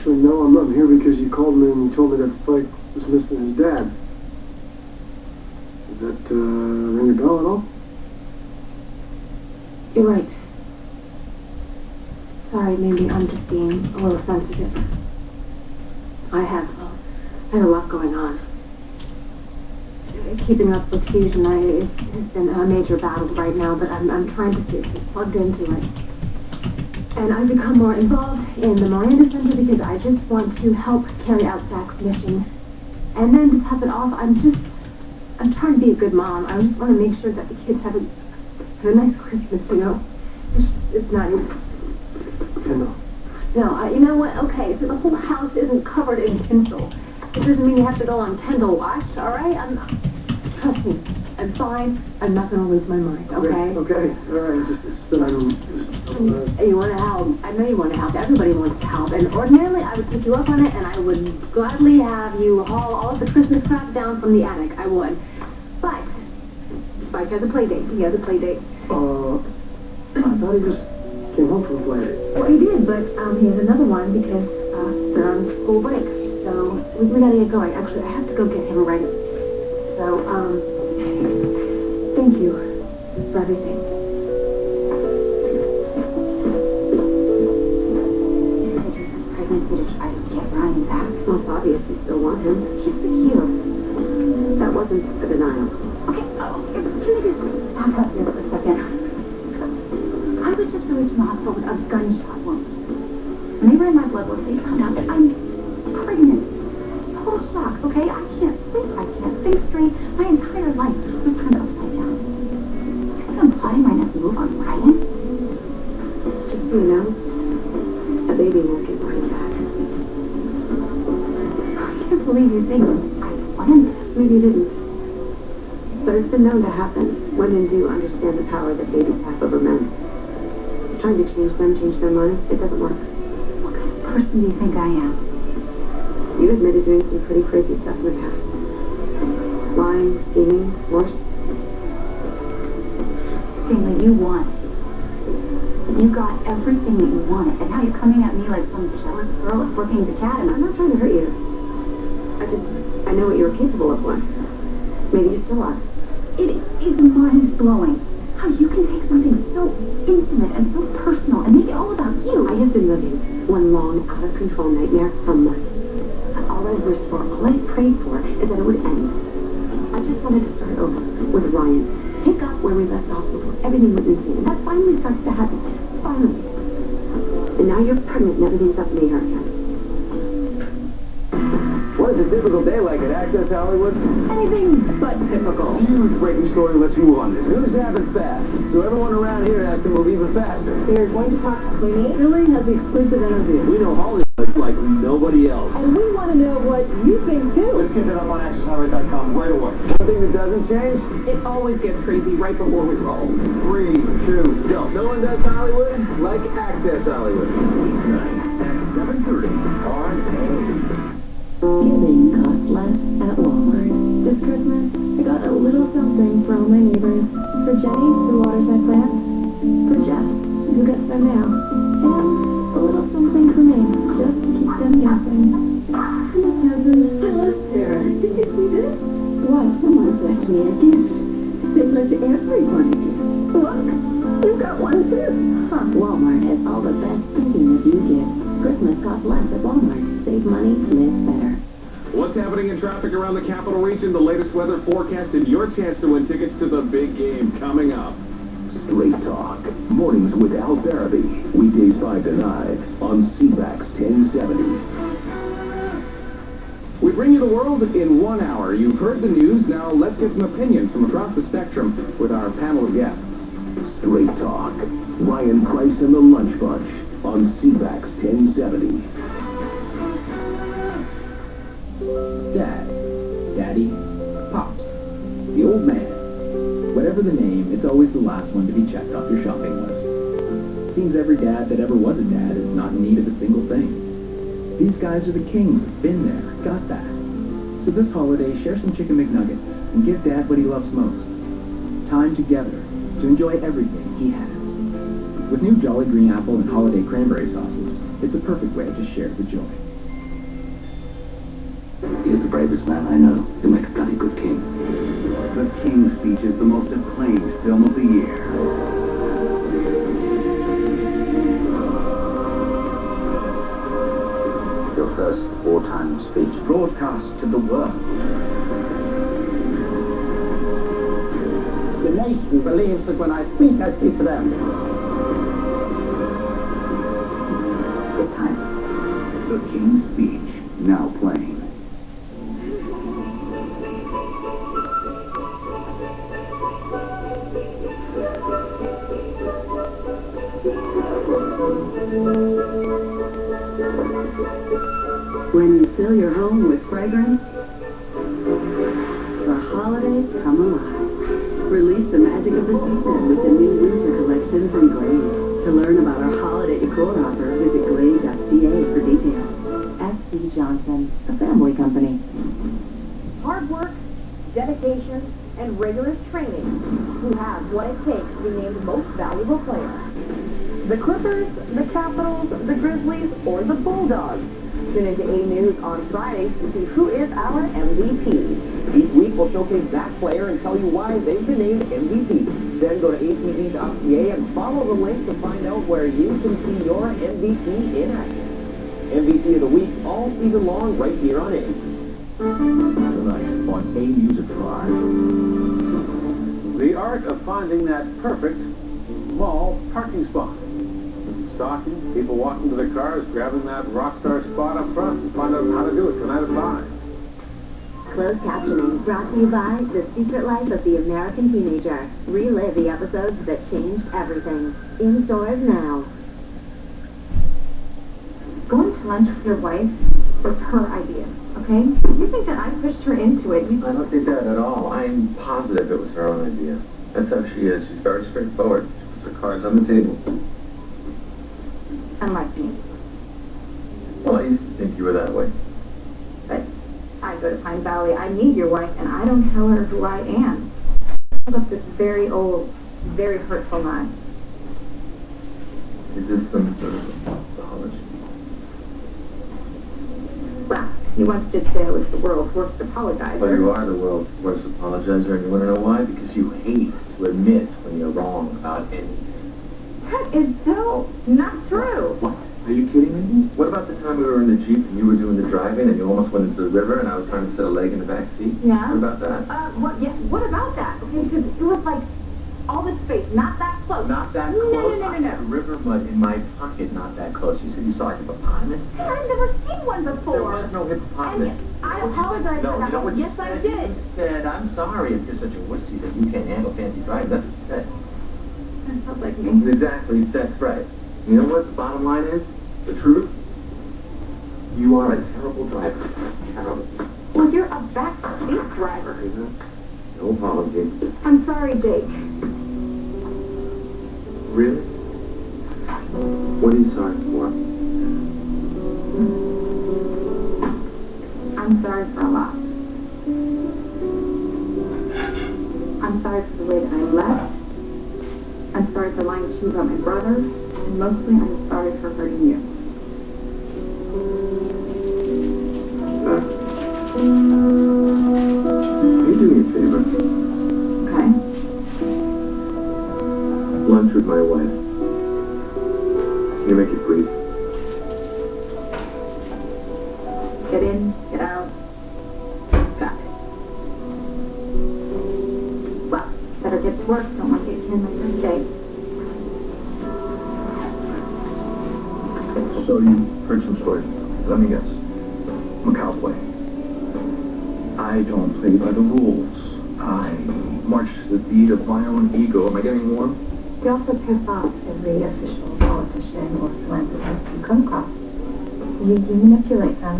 Actually, no, I'm here because you called me and you told me that Spike was missing his dad. Does that, ring a bell at all? You're right. Sorry, maybe I'm just being a little sensitive. I have a lot going on. Keeping up with Fusion has been a major battle right now, but I'm trying to stay plugged into it. And I've become more involved in the Miranda Center because I just want to help carry out Zach's mission. And then to top it off, I'm trying to be a good mom. I just want to make sure that the kids have a nice Christmas, you know? It's not even... No, you know what? Okay, so the whole house isn't covered in tinsel. It doesn't mean you have to go on candle watch, all right? Trust me, I'm fine. I'm not going to lose my mind, okay? Okay, all right. It's just that You want to help. I know you want to help. Everybody wants to help. And ordinarily, I would take you up on it, and I would gladly have you haul all of the Christmas crap down from the attic. I would. But Spike has a play date. He has a play date. I thought he just came home from a play date. Well, he did, but he has another one because they're on school break. So we gotta get going. Actually, I have to go get him ready. So, thank you for everything. These pictures his pregnancy to try to get Ryan back. Well, it's obvious you still want him. He's the hero. That wasn't a denial. Okay, can we just back up here for a second? I was just released from the hospital with a gunshot wound. When they ran my blood work, they found out that I'm pregnant. Total shock, okay? I can't sleep. I can't think straight. My entire life was turned upside down. I think I'm plotting my next move on Ryan. Just so you know, a baby won't get Ryan back. I can't believe you think I planned this. Maybe you didn't. But it's been known to happen. Women do understand the power that babies have over men. Trying to change their minds, it doesn't work. What kind of person do you think I am? You admitted doing some pretty crazy stuff in the past. Lying, scheming, worse. Greenlee, you won. You got everything that you wanted, and now you're coming at me like some jealous girl at Brookings Academy. I'm not trying to hurt you. I know what you were capable of once. Maybe you still are. It is mind-blowing how you can take something so intimate and so personal and make it all about you. I have been living one long, out-of-control nightmare for months. All I wished for, all I prayed for, is that it would end. I just wanted to start over with Ryan. Pick up where we left off before everything went insane. And that finally starts to happen. Finally. And now you're pregnant and everything's up in the air again. What is a typical day like at Access Hollywood? Anything but typical. Huge breaking story. Let's move on this. News happens fast, so everyone around here has to move even faster. We're going to talk to Greenlee. Greenlee has the exclusive interview. We know Hollywood like nobody else. And we want to know what you think, too. Let's get it up on AccessHollywood.com right away. One thing that doesn't change? It always gets crazy right before we roll. 3, 2, go. No one does Hollywood like Access Hollywood. Weeknights at 7:30 on AIM. Giving costs less at Walmart. This Christmas, I got a little something for all my neighbors. For Jenny, who waters my plants. For Jeff, who gets their mail. And a little something for me, just to keep them guessing. Miss Madison. Hello, Sarah. Did you see this? What? Someone left me a gift. They've left everyone a gift. Look, you've got one too. Huh. Walmart has all the best thinking of you gifts. Christmas costs less at Walmart. Save money, live better. What's happening in traffic around the capital region, the latest weather forecast, and your chance to win tickets to the big game coming up. Straight Talk. Mornings with Al Barabee. Weekdays 5 to 9 on CBAX 1070. We bring you the world in 1 hour. You've heard the news. Now let's get some opinions from across the spectrum with our panel of guests. Straight Talk. Ryan Price and the Lunch Bunch on CBAX 1070. Dad, Daddy, Pops, the old man. Whatever the name, it's always the last one to be checked off your shopping list. Seems every dad that ever was a dad is not in need of a single thing. These guys are the kings, been there, got that. So this holiday, share some Chicken McNuggets and give Dad what he loves most. Time together to enjoy everything he has. With new Jolly Green Apple and Holiday Cranberry sauces, it's a perfect way to share the joy. is the bravest man I know. He'll make a bloody good king. The King's Speech is the most acclaimed film of the year. Your first wartime speech. Broadcast to the world. The nation believes that when I speak for them. It's time. The King's Speech, now playing. When you fill your home with fragrance, the holidays come alive. Release the magic of the season with the new winter collection from Glade. To learn about our holiday decor offer, visit Glade.ca for details. S.C. Johnson, a family company. Hard work, dedication, and rigorous training who have what it takes to be named most valuable player. The Clippers, the Capitals, the Grizzlies, or the Bulldogs. Tune into A News on Fridays to see who is our MVP. Each week we'll showcase that player and tell you why they've been named MVP. Then go to atv.ca and follow the link to find out where you can see your MVP in action. MVP of the week all season long right here on A. Tonight on A Music Drive. The art of finding that perfect mall parking spot. Stalking, people walking to their cars, grabbing that rock star spot up front, and find out how to do it tonight at 5. Closed captioning brought to you by The Secret Life of the American Teenager. Relive the episodes that changed everything. In stores now. Going to lunch with your wife was her idea, okay? You think that I pushed her into it. I don't think that at all. I'm positive it was her own idea. That's how she is. She's very straightforward. She puts her cards on the table. Unlike me. Well, I used to think you were that way. But I go to Pine Valley, I meet your wife, and I don't tell her who I am. I up this very old, very hurtful lie. Is this some sort of apology? Well, you once did say I was the world's worst apologizer. Well, you are the world's worst apologizer, and you want to know why? Because you hate to admit when you're wrong about anything. That is so not true. What? Are you kidding me? What about the time we were in the Jeep and you were doing the driving and you almost went into the river and I was trying to set a leg in the back seat? Yeah. What about that? What about that? Okay, because it was like all this space, not that close. Not that No. close? I had river mud in my pocket, not that close. You said you saw a hippopotamus? I've never seen one before. There was no hippopotamus. And I apologize for No, that. you know what you Yes, I said? did. You said, I'm sorry if you're such a wussy that you can't handle fancy driving. That's what you said. That sounds like me. Exactly, that's right. You know what the bottom line is? The truth? You are a terrible driver. Terrible. Well, you're a backseat driver. No apology. I'm sorry, Jake. Really? What are you sorry for? I'm sorry for a lot. I'm sorry for the way that I left. I'm sorry for lying to you about my brother. And mostly, I'm sorry for hurting you. Can you do me a favor? Okay? Lunch with my wife. Can you make it brief? Get in, get out. Got it. Well, better get to work. Don't want to get here my first day. So you heard some stories. Let me guess. I'm a cowboy. I don't play by the rules. I march to the beat of my own ego. Am I getting warm? You also piss off every official, politician, or philanthropist you come across. You manipulate them,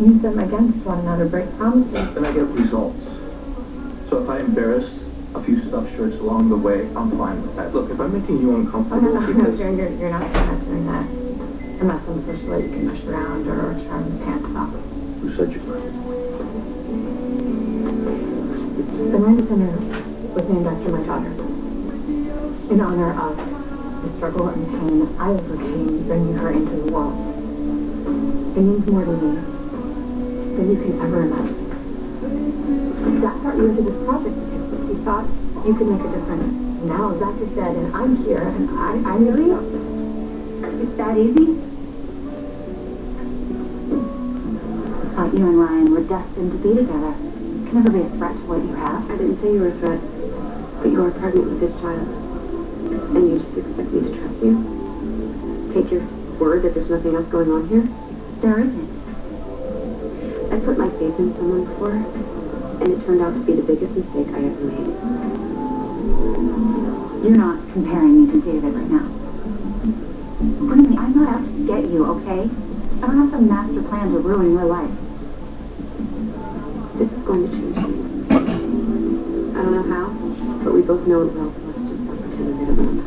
you use them against one another, break promises. And I get results. So if I embarrass a few stuffed shirts along the way, I'm fine with that. Look, if I'm making you uncomfortable No, because... you're not doing that. Unless I'm supposed to let you can rush around or charm the pants off. Who said you were? The Ryan Center was named after my daughter. In honor of the struggle and pain I overcame bringing her into the world. It means more to me than you can ever imagine. Dad brought you into this project because he thought you could make a difference. Now Zach is dead and I'm here and I really? It's that easy? I thought you and Ryan were destined to be together. Can never be a threat to what you have. I didn't say you were a threat, but you are pregnant with this child. And you just expect me to trust you? Take your word that there's nothing else going on here? There isn't. I put my faith in someone before, and it turned out to be the biggest mistake I ever made. You're not comparing me to David right now. Greenlee, I'm not out to get you, okay? I don't have some master plan to ruin your life. This is going to change things. I don't know how, but we both know it well, so let's just stop pretending that it won't.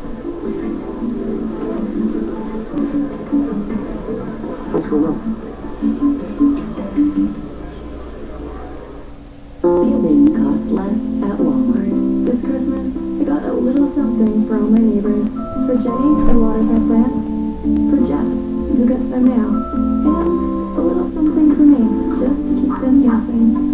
Let's go roll. Feeling costs less at Walmart. This Christmas, I got a little something for all my neighbors. For Jenny, who waters our plants. For Jeff, who gets their mail.